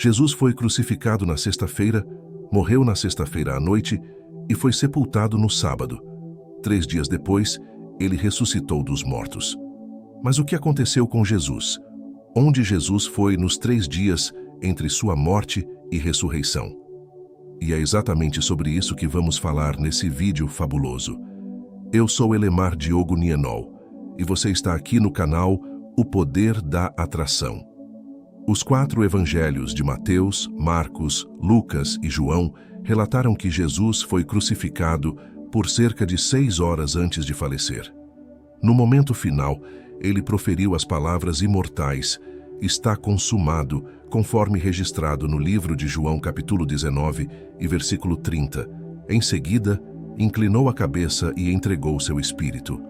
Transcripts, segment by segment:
Jesus foi crucificado na sexta-feira, morreu na sexta-feira à noite e foi sepultado no sábado. 3 dias depois, ele ressuscitou dos mortos. Mas o que aconteceu com Jesus? Onde Jesus foi nos 3 dias entre sua morte e ressurreição? E é exatamente sobre isso que vamos falar nesse vídeo fabuloso. Eu sou Elemar Diogo Nienol e você está aqui no canal O Poder da Atração. Os 4 evangelhos de Mateus, Marcos, Lucas e João relataram que Jesus foi crucificado por cerca de 6 horas antes de falecer. No momento final, ele proferiu as palavras imortais: "Está consumado", conforme registrado no livro de João, capítulo 19 e versículo 30. Em seguida, inclinou a cabeça e entregou seu espírito.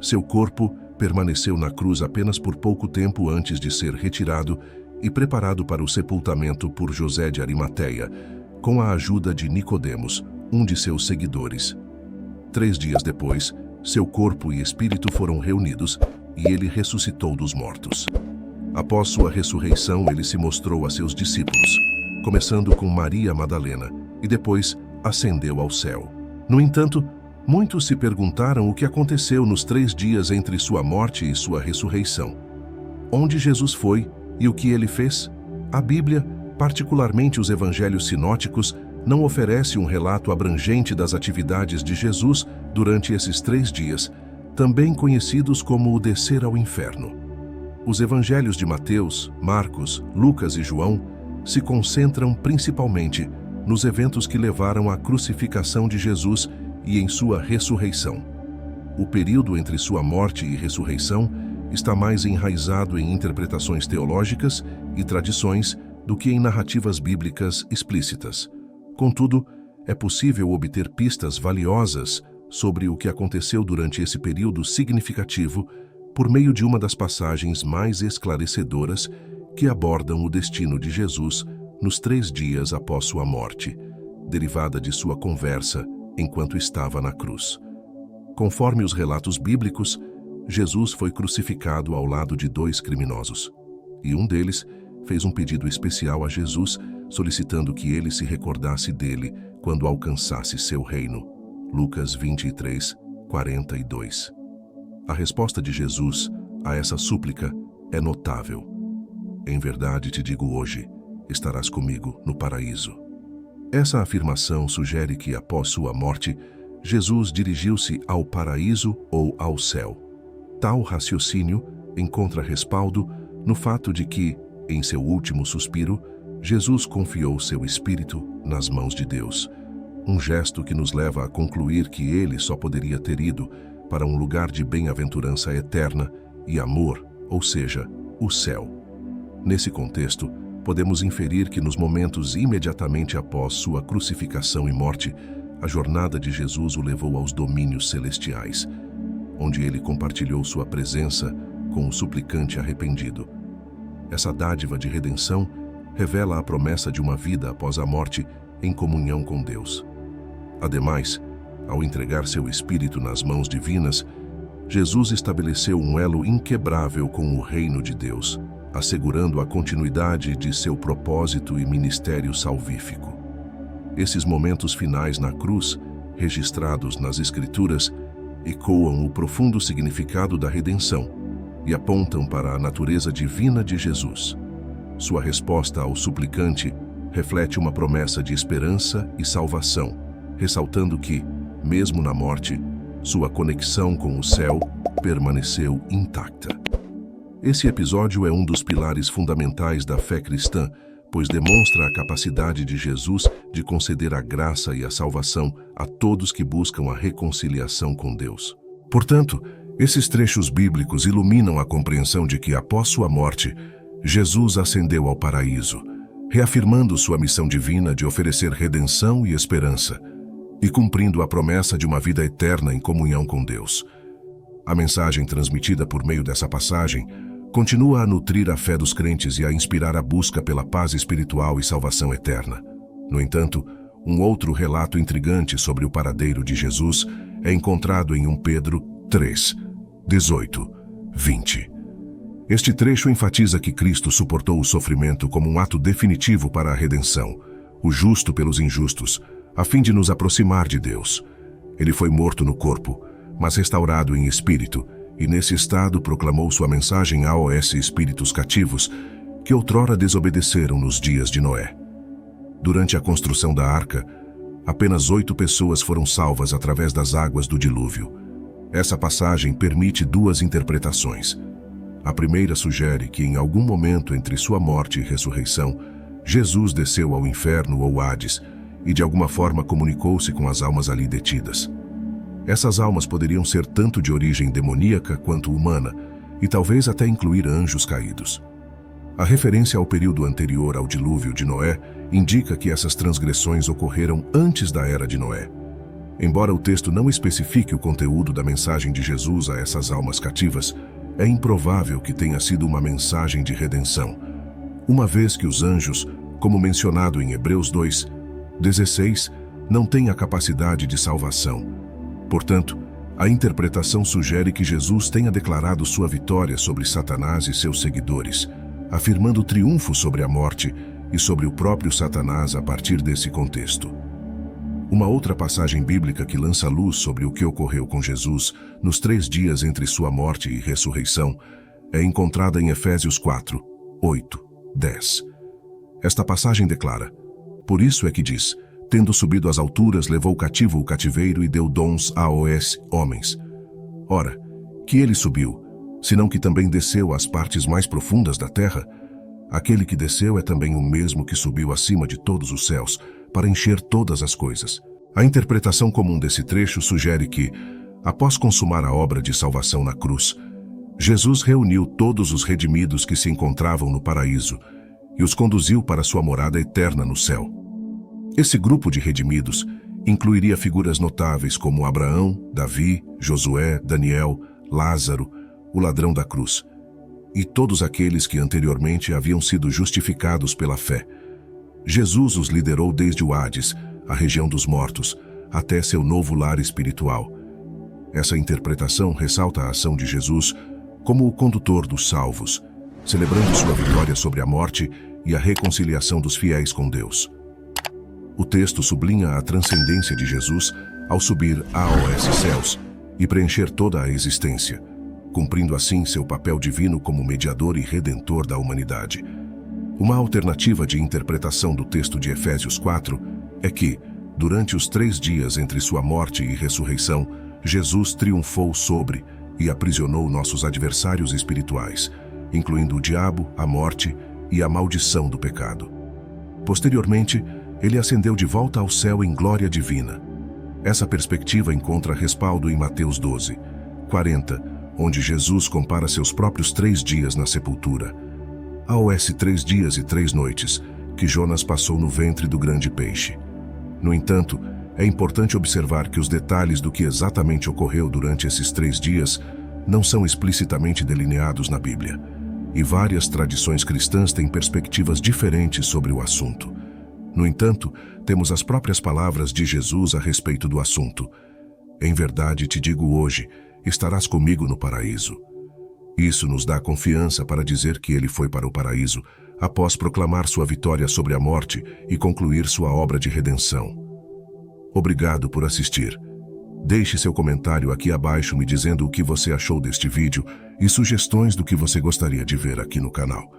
Seu corpo permaneceu na cruz apenas por pouco tempo antes de ser retirado e preparado para o sepultamento por José de Arimateia, com a ajuda de Nicodemos, um de seus seguidores. 3 dias depois, seu corpo e espírito foram reunidos e ele ressuscitou dos mortos. Após sua ressurreição, ele se mostrou a seus discípulos, começando com Maria Madalena, e depois ascendeu ao céu. No entanto, muitos se perguntaram o que aconteceu nos 3 dias entre sua morte e sua ressurreição. Onde Jesus foi e o que ele fez? A Bíblia, particularmente os evangelhos sinóticos, não oferece um relato abrangente das atividades de Jesus durante esses 3 dias, também conhecidos como o descer ao inferno. Os evangelhos de Mateus, Marcos, Lucas e João se concentram principalmente nos eventos que levaram à crucificação de Jesus e em sua ressurreição. O período entre sua morte e ressurreição está mais enraizado em interpretações teológicas e tradições do que em narrativas bíblicas explícitas. Contudo, é possível obter pistas valiosas sobre o que aconteceu durante esse período significativo por meio de uma das passagens mais esclarecedoras que abordam o destino de Jesus nos 3 dias após sua morte, derivada de sua conversa enquanto estava na cruz. Conforme os relatos bíblicos, Jesus foi crucificado ao lado de 2 criminosos, e um deles fez um pedido especial a Jesus, solicitando que ele se recordasse dele quando alcançasse seu reino. Lucas 23, 42. A resposta de Jesus a essa súplica é notável. "Em verdade te digo hoje, estarás comigo no paraíso." Essa afirmação sugere que, após sua morte, Jesus dirigiu-se ao paraíso ou ao céu. Tal raciocínio encontra respaldo no fato de que, em seu último suspiro, Jesus confiou seu espírito nas mãos de Deus, um gesto que nos leva a concluir que ele só poderia ter ido para um lugar de bem-aventurança eterna e amor, ou seja, o céu. Nesse contexto, podemos inferir que nos momentos imediatamente após sua crucificação e morte, a jornada de Jesus o levou aos domínios celestiais, onde ele compartilhou sua presença com o suplicante arrependido. Essa dádiva de redenção revela a promessa de uma vida após a morte em comunhão com Deus. Ademais, ao entregar seu espírito nas mãos divinas, Jesus estabeleceu um elo inquebrável com o reino de Deus, assegurando a continuidade de seu propósito e ministério salvífico. Esses momentos finais na cruz, registrados nas Escrituras, ecoam o profundo significado da redenção e apontam para a natureza divina de Jesus. Sua resposta ao suplicante reflete uma promessa de esperança e salvação, ressaltando que, mesmo na morte, sua conexão com o céu permaneceu intacta. Esse episódio é um dos pilares fundamentais da fé cristã, pois demonstra a capacidade de Jesus de conceder a graça e a salvação a todos que buscam a reconciliação com Deus. Portanto, esses trechos bíblicos iluminam a compreensão de que, após sua morte, Jesus ascendeu ao paraíso, reafirmando sua missão divina de oferecer redenção e esperança, e cumprindo a promessa de uma vida eterna em comunhão com Deus. A mensagem transmitida por meio dessa passagem continua a nutrir a fé dos crentes e a inspirar a busca pela paz espiritual e salvação eterna. No entanto, um outro relato intrigante sobre o paradeiro de Jesus é encontrado em 1 Pedro 3, 18, 20. Este trecho enfatiza que Cristo suportou o sofrimento como um ato definitivo para a redenção, o justo pelos injustos, a fim de nos aproximar de Deus. Ele foi morto no corpo, mas restaurado em espírito, e nesse estado proclamou sua mensagem aos espíritos cativos que outrora desobedeceram nos dias de Noé. Durante a construção da arca, apenas 8 pessoas foram salvas através das águas do dilúvio. Essa passagem permite 2 interpretações. A primeira sugere que em algum momento entre sua morte e ressurreição, Jesus desceu ao inferno ou Hades e de alguma forma comunicou-se com as almas ali detidas. Essas almas poderiam ser tanto de origem demoníaca quanto humana, e talvez até incluir anjos caídos. A referência ao período anterior ao dilúvio de Noé indica que essas transgressões ocorreram antes da era de Noé. Embora o texto não especifique o conteúdo da mensagem de Jesus a essas almas cativas, é improvável que tenha sido uma mensagem de redenção, uma vez que os anjos, como mencionado em Hebreus 2:16, não têm a capacidade de salvação. Portanto, a interpretação sugere que Jesus tenha declarado sua vitória sobre Satanás e seus seguidores, afirmando triunfo sobre a morte e sobre o próprio Satanás a partir desse contexto. Uma outra passagem bíblica que lança luz sobre o que ocorreu com Jesus nos 3 dias entre sua morte e ressurreição é encontrada em Efésios 4:8-10. Esta passagem declara: "Por isso é que diz, tendo subido às alturas, levou cativo o cativeiro e deu dons aos homens. Ora, que ele subiu, senão que também desceu às partes mais profundas da terra? Aquele que desceu é também o mesmo que subiu acima de todos os céus, para encher todas as coisas." A interpretação comum desse trecho sugere que, após consumar a obra de salvação na cruz, Jesus reuniu todos os redimidos que se encontravam no paraíso e os conduziu para sua morada eterna no céu. Esse grupo de redimidos incluiria figuras notáveis como Abraão, Davi, Josué, Daniel, Lázaro, o ladrão da cruz, e todos aqueles que anteriormente haviam sido justificados pela fé. Jesus os liderou desde o Hades, a região dos mortos, até seu novo lar espiritual. Essa interpretação ressalta a ação de Jesus como o condutor dos salvos, celebrando sua vitória sobre a morte e a reconciliação dos fiéis com Deus. O texto sublinha a transcendência de Jesus ao subir aos céus e preencher toda a existência, cumprindo assim seu papel divino como mediador e redentor da humanidade. Uma alternativa de interpretação do texto de Efésios 4 é que, durante os 3 dias entre sua morte e ressurreição, Jesus triunfou sobre e aprisionou nossos adversários espirituais, incluindo o diabo, a morte e a maldição do pecado. Posteriormente, ele ascendeu de volta ao céu em glória divina. Essa perspectiva encontra respaldo em Mateus 12:40, onde Jesus compara seus próprios 3 dias na sepultura aos 3 dias e 3 noites que Jonas passou no ventre do grande peixe. No entanto, é importante observar que os detalhes do que exatamente ocorreu durante esses 3 dias não são explicitamente delineados na Bíblia, e várias tradições cristãs têm perspectivas diferentes sobre o assunto. No entanto, temos as próprias palavras de Jesus a respeito do assunto. "Em verdade te digo hoje, estarás comigo no paraíso." Isso nos dá confiança para dizer que ele foi para o paraíso após proclamar sua vitória sobre a morte e concluir sua obra de redenção. Obrigado por assistir. Deixe seu comentário aqui abaixo me dizendo o que você achou deste vídeo e sugestões do que você gostaria de ver aqui no canal.